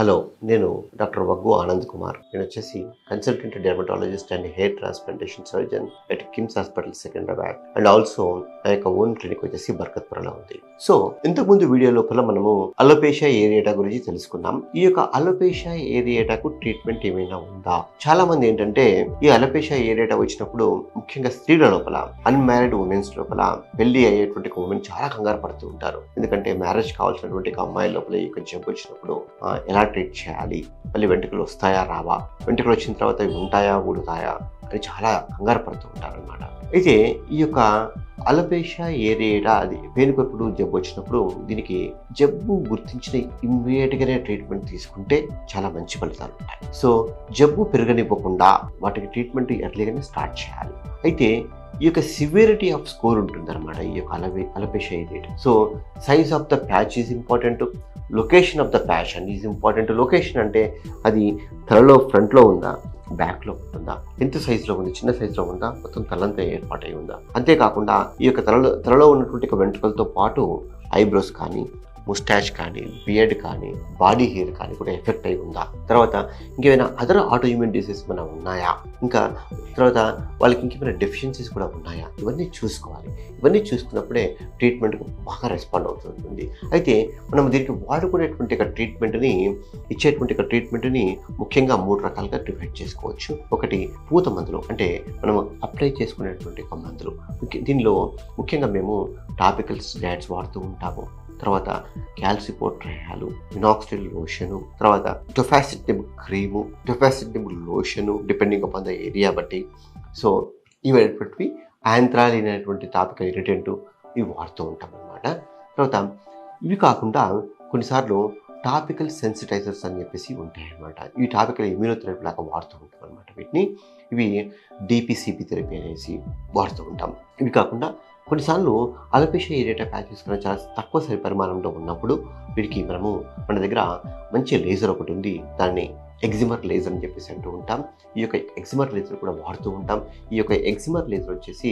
Hello, నేను doctor Vaggu Anand Kumar. నేను వచ్చేసి consultant dermatologist and hair transplantation surgeon at KIMS hospital Secunderabad. And also నా యొక్క ఓన్ క్లినిక్ వచ్చేసి బర్కత్పురలో ఉంది. సో ఇంతకుముందు వీడియో లోపల మనము అలోపేషియా ఏరియేటా గురించి తెలుసుకున్నాం. ఈ యొక్క అలోపేషియా ఏరియేటాకు ట్రీట్మెంట్ ఏమైనా ఉందా? చాలా మంది ఏంటంటే ఈ అలోపేషియా ఏరియేటా వచ్చినప్పుడు ముఖ్యంగా స్త్రీల లోపల, అన్మ్యారీడ్ ఉమెన్స్ లోపల, పెళ్లి అయ్యేటువంటి ఉమెన్ చాలా కంగారు పడుతూ ఉంటారు. ఎందుకంటే మ్యారేజ్ కావాల్సినటువంటి అమ్మాయి లోపల ఈ యొక్క జబ్బు వచ్చినప్పుడు ఎలా ట్రీట్ చేయాలి, మళ్ళీ వెంట్రుకలు వస్తాయా రావా, వెంట్రుకలు వచ్చిన తర్వాత అవి ఉంటాయా ఊడుతాయా అని చాలా కంగారు పడుతూ ఉంటారు అనమాట. అయితే ఈ యొక్క అలోపేషియా ఏరియేటా అది పేనుకొప్పుడు జబ్బు వచ్చినప్పుడు దీనికి జబ్బు గుర్తించిన ఇమ్మీడియట్గానే ట్రీట్మెంట్ తీసుకుంటే చాలా మంచి ఫలితాలు ఉంటాయి. సో జబ్బు పెరగనివ్వకుండా వాటికి ట్రీట్మెంట్ ఎర్లీగానే స్టార్ట్ చేయాలి. అయితే ఈ యొక్క సివియరిటీ ఆఫ్ స్కోర్ ఉంటుందన్నమాట ఈ యొక్క alopecia areata. So size of the patch is important, location of the patch and is important. Location అంటే అది తలలో ఫ్రంట్లో ఉందా, బ్యాక్లో ఉంటుందా, ఎంత సైజులో ఉంది, చిన్న సైజులో ఉందా, మొత్తం తలంతా ఏర్పాటై ఉందా. అంతేకాకుండా ఈ యొక్క తలలో ఉన్నటువంటి వెంట్రుకలతో పాటు ఐబ్రోస్ కానీ, ముస్టాచ్ కానీ, బియర్డ్ కానీ, బాడీ హెయిర్ కానీ కూడా ఎఫెక్ట్ అయి ఉందా, తర్వాత ఇంకేమైనా అదర్ ఆటోఇమ్యూన్ డిసీజ్ ఏమైనా ఉన్నాయా, ఇంకా తర్వాత వాళ్ళకి ఇంకేమైనా డెఫిషియన్సీస్ కూడా ఉన్నాయా, ఇవన్నీ చూసుకోవాలి. ఇవన్నీ చూసుకున్నప్పుడే ట్రీట్మెంట్కు బాగా రెస్పాండ్ అవుతుంది. అయితే మనం దీనికి వాడుకునేటువంటి ట్రీట్మెంట్ని ఇచ్చేటువంటి ట్రీట్మెంట్ని ముఖ్యంగా 3 రకాలుగా డివైడ్ చేసుకోవచ్చు. ఒకటి పూత మందులు, అంటే మనం అప్లై చేసుకునేటువంటి మందులు. దీనిలో ముఖ్యంగా మేము టాపికల్ స్టెరాయిడ్స్ వాడుతూ ఉంటాము. తర్వాత క్యాల్సిపోట్రయాలు, మినాక్సిడిల్ లోషను, తర్వాత tofacitinib cream, tofacitinib lotion depending upon the area బట్టి. సో ఇవన్నీ యాంథ్రాలిన్ అనేటువంటి టాపికల్ ఇరిటెంట్ ఇవి వాడుతూ ఉంటాం అన్నమాట. తర్వాత ఇవి కాకుండా కొన్నిసార్లు టాపికల్ సెన్సిటైజర్స్ అని చెప్పేసి ఉంటాయి అన్నమాట. ఈ టాపికల్ ఇమ్యూనోథెరపీ లాగా వాడుతూ ఉంటాం అనమాట. వీటిని ఇవి డిపిసిపి థెరపీ అనేసి వాడుతూ ఉంటాం. ఇవి కాకుండా కొన్నిసార్లు అలోపేషియా ఏరియేటా ప్యాచెస్ కూడా చాలా తక్కువ పరిమాణంలో ఉన్నప్పుడు వీటికి మన దగ్గర మంచి లేజర్ ఒకటి ఉంది, దాన్ని ఎగ్జిమర్ లేజర్ అని చెప్పేసి అంటూ ఉంటాం. ఈ యొక్క ఎగ్జిమర్ లేజర్ కూడా వాడుతూ ఉంటాం. ఈ యొక్క ఎగ్జిమర్ లేజర్ వచ్చేసి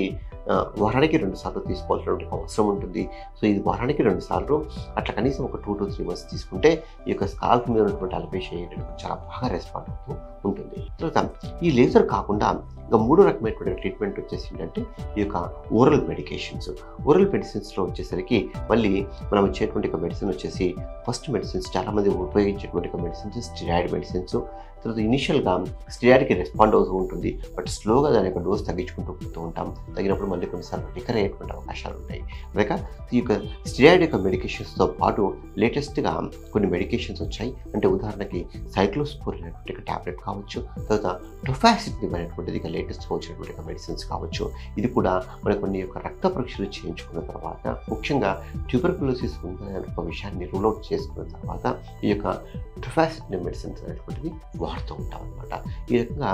వారానికి 2 సార్లు తీసుకోవాల్సినటువంటి అవసరం ఉంటుంది. సో ఇది వారానికి 2 సార్లు అట్లా కనీసం ఒక 2 to 3 months తీసుకుంటే ఈ యొక్క స్కాల్ప్ మీద ఉన్నటువంటి అలోపేషియా ఏరియేటా చాలా బాగా రెస్పాండ్ అవుతూ ఉంటుంది. తర్వాత ఈ లేజర్ కాకుండా ఇంకా 3 రకమైనటువంటి ట్రీట్మెంట్ వచ్చేసి ఏంటంటే ఈ యొక్క ఓరల్ మెడికేషన్స్. ఓరల్ మెడిసిన్స్లో వచ్చేసరికి మళ్ళీ మనం ఇచ్చేటువంటి మెడిసిన్ వచ్చేసి ఫస్ట్ మెడిసిన్స్ చాలామంది ఉపయోగించేటువంటి మెడిసిన్స్ స్టెరాయిడ్ మెడిసిన్స్. తర్వాత ఇనిషియల్గా స్టెరాయిడ్కి రెస్పాండ్ అవుతూ ఉంటుంది, బట్ స్లోగా దాని యొక్క డోస్ తగ్గించుకుంటూ పోతూ ఉంటాం. తగినప్పుడు మళ్ళీ కొన్నిసార్లు రికర్ అయ్యేటువంటి అవకాశాలు ఉంటాయి. కనుక ఈ యొక్క స్టెరాయిడ్ యొక్క మెడికేషన్స్తో పాటు లేటెస్ట్గా కొన్ని మెడికేషన్స్ వచ్చాయి. అంటే ఉదాహరణకి సైక్లోస్పోరిన్ అనేటువంటి ట్యాబ్లెట్ కావచ్చు, తర్వాత టొఫాసిటనిబ్ అనేటువంటిది లేటెస్ట్గా వచ్చినటువంటి మెడిసిన్స్ కావచ్చు. ఇది కూడా మన కొన్ని యొక్క రక్త పరీక్షలు చేయించుకున్న తర్వాత, ముఖ్యంగా ట్యూబర్కులోసిస్ ఉందనే ఒక విషయాన్ని రూల్ అవుట్ చేసుకున్న తర్వాత ఈ యొక్క టొఫాసిటనిబ్ మెడిసిన్స్ అనేటువంటిది వాడుతూ ఉంటాం అనమాట. ఈ రకంగా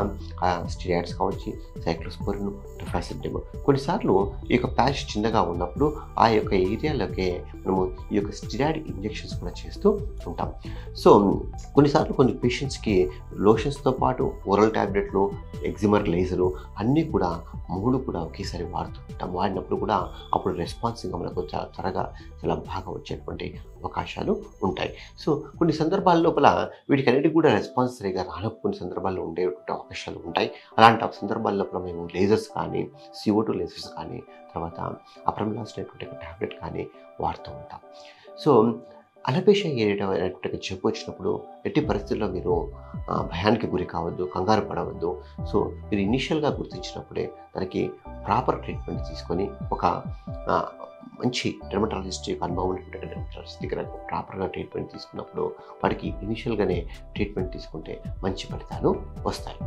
స్టెరాయిడ్స్ కావచ్చు, సైక్లోస్పోరిన్, టొఫాసిటనిబ్. కొన్నిసార్లు ఈ యొక్క ప్యాచ్ చిన్నగా ఉన్నప్పుడు ఆ యొక్క ఏరియాలోకి మనము ఈ యొక్క స్టెరాయిడ్ ఇంజెక్షన్స్ కూడా చేస్తూ ఉంటాం. సో కొన్నిసార్లు కొన్ని పేషెంట్స్కి లోషన్స్తో పాటు ఓరల్ ట్యాబ్లెట్లు, ఎగ్జిమర్ లేజరు అన్నీ కూడా 3 కూడా ఒకేసారి వాడుతూ ఉంటాం. వాడినప్పుడు కూడా అప్పుడు రెస్పాన్సింగ్గా మనకు చాలా త్వరగా చాలా బాగా వచ్చేటువంటి అవకాశాలు ఉంటాయి. సో కొన్ని సందర్భాల లోపల వీటికన్నిటికి కూడా రెస్పాన్స్ సరిగా రానప్పుడు కొన్ని సందర్భాల్లో ఉండేటువంటి అవకాశాలు ఉంటాయి. అలాంటి సందర్భాల లోపల మేము లేజర్స్ కానీ, CO2 లేజర్స్ కానీ, తర్వాత అప్రమిలాస్ అనేటువంటి ట్యాబ్లెట్ కానీ వాడుతూ ఉంటాం. సో అలోపేషియా ఏరియేటా అనేటువంటి జబ్బు వచ్చినప్పుడు ఎట్టి పరిస్థితుల్లో మీరు భయానికి గురి కావద్దు, కంగారు పడవద్దు. సో మీరు ఇనిషియల్గా గుర్తించినప్పుడే దానికి ప్రాపర్ ట్రీట్మెంట్ తీసుకొని ఒక మంచి డెర్మటాలజిస్ట్ యొక్క అనుభవం ఉన్నటువంటి డెర్మటాలజిస్ట్ దగ్గర ప్రాపర్గా ట్రీట్మెంట్ తీసుకున్నప్పుడు వాటికి ఇనిషియల్గానే ట్రీట్మెంట్ తీసుకుంటే మంచి ఫలితాలు వస్తాయి.